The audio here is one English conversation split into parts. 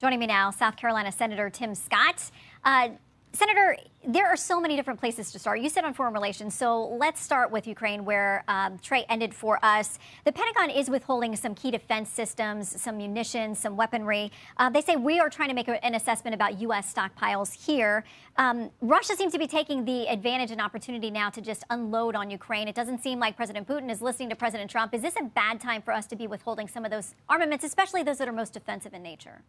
Joining me now, South Carolina Senator Tim Scott. Senator, there are so many different places to start. You sit on foreign relations, so let's start with Ukraine, where trade ended for us. The Pentagon is withholding some key defense systems, some munitions, some weaponry. They say we are trying to make an assessment about U.S. stockpiles here. Russia seems to be taking the advantage and opportunity now to just unload on Ukraine. It doesn't seem like President Putin is listening to President Trump. Is this a bad time for us to be withholding some of those armaments, especially those that are most defensive in nature?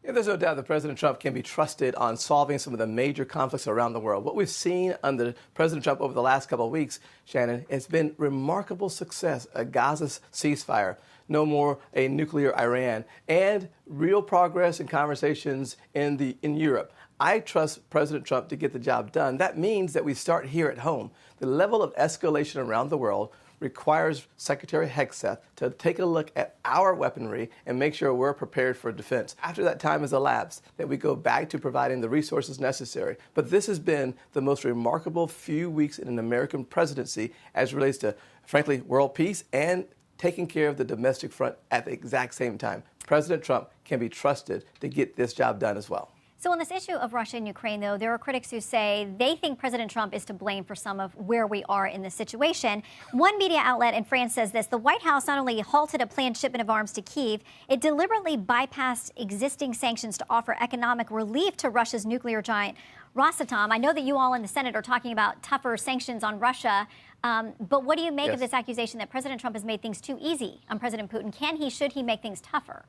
Yeah, there's no doubt that President Trump can be trusted on solving some of the major conflicts around the world. What we've seen under President Trump over the last couple of weeks, Shannon, has been remarkable success. A Gaza ceasefire, no more a nuclear Iran, and real progress in conversations in Europe. I trust President Trump to get the job done. That means that we start here at home. The level of escalation around the world requires Secretary Hegseth to take a look at our weaponry and make sure we're prepared for defense. After that time has elapsed, that we go back to providing the resources necessary. But this has been the most remarkable few weeks in an American presidency as it relates to, frankly, world peace and taking care of the domestic front at the exact same time. President Trump can be trusted to get this job done as well. So on this issue of Russia and Ukraine, though, there are critics who say they think President Trump is to blame for some of where we are in this situation. One media outlet in France says this: the White House not only halted a planned shipment of arms to Kyiv, it deliberately bypassed existing sanctions to offer economic relief to Russia's nuclear giant Rosatom. I know that you all in the Senate are talking about tougher sanctions on Russia, but what do you make of this accusation that President Trump has made things too easy on President Putin? Should he make things tougher?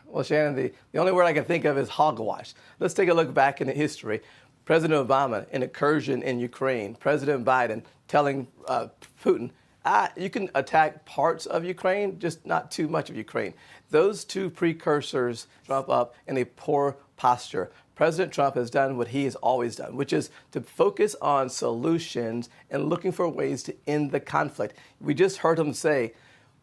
Well, Shannon, the only word I can think of is hogwash. Let's take a look back in the history. President Obama, an incursion in Ukraine. President Biden telling Putin, you can attack parts of Ukraine, just not too much of Ukraine. Those two precursors Trump up in a poor posture. President Trump has done what he has always done, which is to focus on solutions and looking for ways to end the conflict. We just heard him say,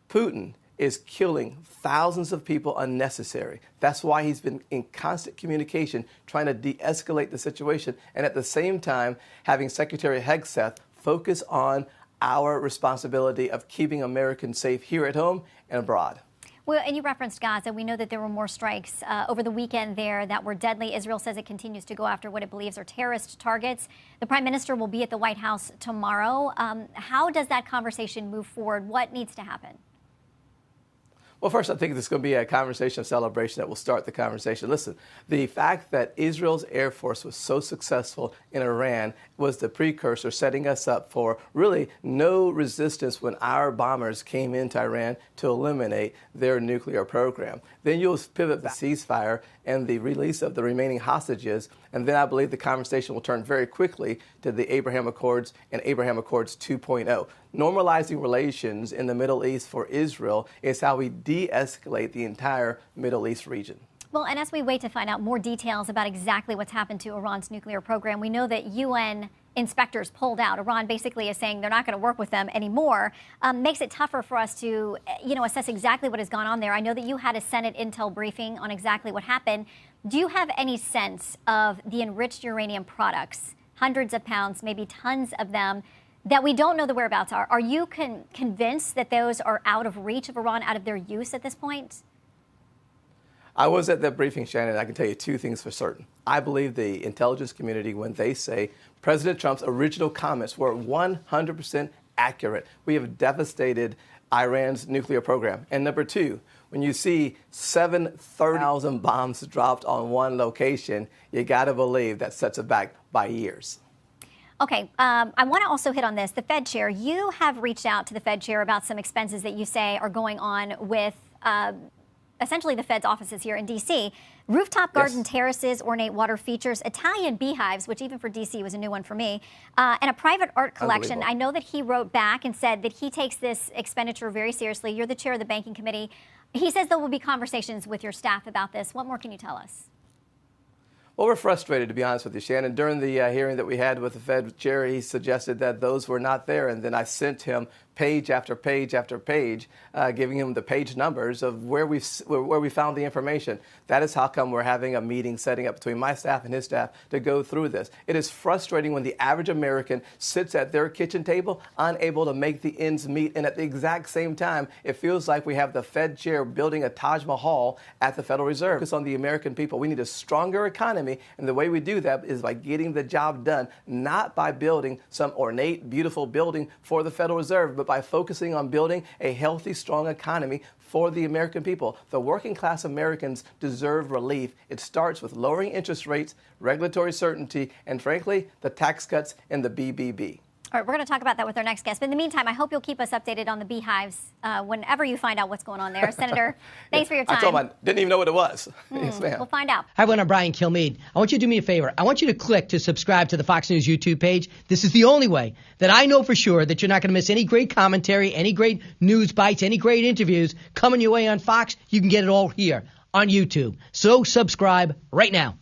Putin is killing thousands of people unnecessary. That's why he's been in constant communication trying to de-escalate the situation, and at the same time having Secretary Hegseth focus on our responsibility of keeping Americans safe here at home and abroad. Well, and you referenced Gaza. We know that there were more strikes over the weekend there that were deadly. Israel says it continues to go after what it believes are terrorist targets. The Prime Minister will be at the White House tomorrow. How does that conversation move forward? What needs to happen? Well, first, I think this is going to be a conversation of celebration that will start the conversation. Listen, the fact that Israel's Air Force was so successful in Iran was the precursor setting us up for really no resistance when our bombers came into Iran to eliminate their nuclear program. Then you'll pivot the ceasefire and the release of the remaining hostages, and then I believe the conversation will turn very quickly to the Abraham Accords and Abraham Accords 2.0. Normalizing relations in the Middle East for Israel is how we de-escalate the entire Middle East region. Well, and as we wait to find out more details about exactly what's happened to Iran's nuclear program, we know that UN inspectors pulled out. Iran basically is saying they're not going to work with them anymore. Makes it tougher for us to, assess exactly what has gone on there. I know that you had a Senate intel briefing on exactly what happened. Do you have any sense of the enriched uranium products, hundreds of pounds, maybe tons of them, that we don't know the whereabouts are? Are you convinced that those are out of reach of Iran, out of their use at this point? I was at that briefing, Shannon. I can tell you two things for certain. I believe the intelligence community, when they say President Trump's original comments were 100% accurate. We have devastated Iran's nuclear program. And number two, when you see 730,000 bombs dropped on one location, you got to believe that sets it back by years. Okay, I want to also hit on this. The Fed chair, you have reached out to the Fed chair about some expenses that you say are going on with essentially the Fed's offices here in D.C. Rooftop garden terraces, ornate water features, Italian beehives, which even for D.C. was a new one for me, and a private art collection. I know that he wrote back and said that he takes this expenditure very seriously. You're the chair of the banking committee. He says there will be conversations with your staff about this. What more can you tell us? Well, we're frustrated, to be honest with you, Shannon. During the hearing that we had with the Fed chair, he suggested that those were not there, and then I sent him page after page after page, giving him the page numbers of where we found the information. That is how come we're having a meeting setting up between my staff and his staff to go through this. It is frustrating when the average American sits at their kitchen table unable to make the ends meet, and at the exact same time, it feels like we have the Fed chair building a Taj Mahal at the Federal Reserve. Focus on the American people. We need a stronger economy, and the way we do that is by getting the job done, not by building some ornate, beautiful building for the Federal Reserve, but by focusing on building a healthy, strong economy for the American people. The working class Americans deserve relief. It starts with lowering interest rates, regulatory certainty, and frankly, the tax cuts in the BBB. All right, we're going to talk about that with our next guest. But in the meantime, I hope you'll keep us updated on the beehives whenever you find out what's going on there. Senator, thanks for your time. I told him I didn't even know what it was. Yes, ma'am. We'll find out. Hi, everyone. I'm Brian Kilmeade. I want you to do me a favor. I want you to click to subscribe to the Fox News YouTube page. This is the only way that I know for sure that you're not going to miss any great commentary, any great news bites, any great interviews coming your way on Fox. You can get it all here on YouTube. So subscribe right now.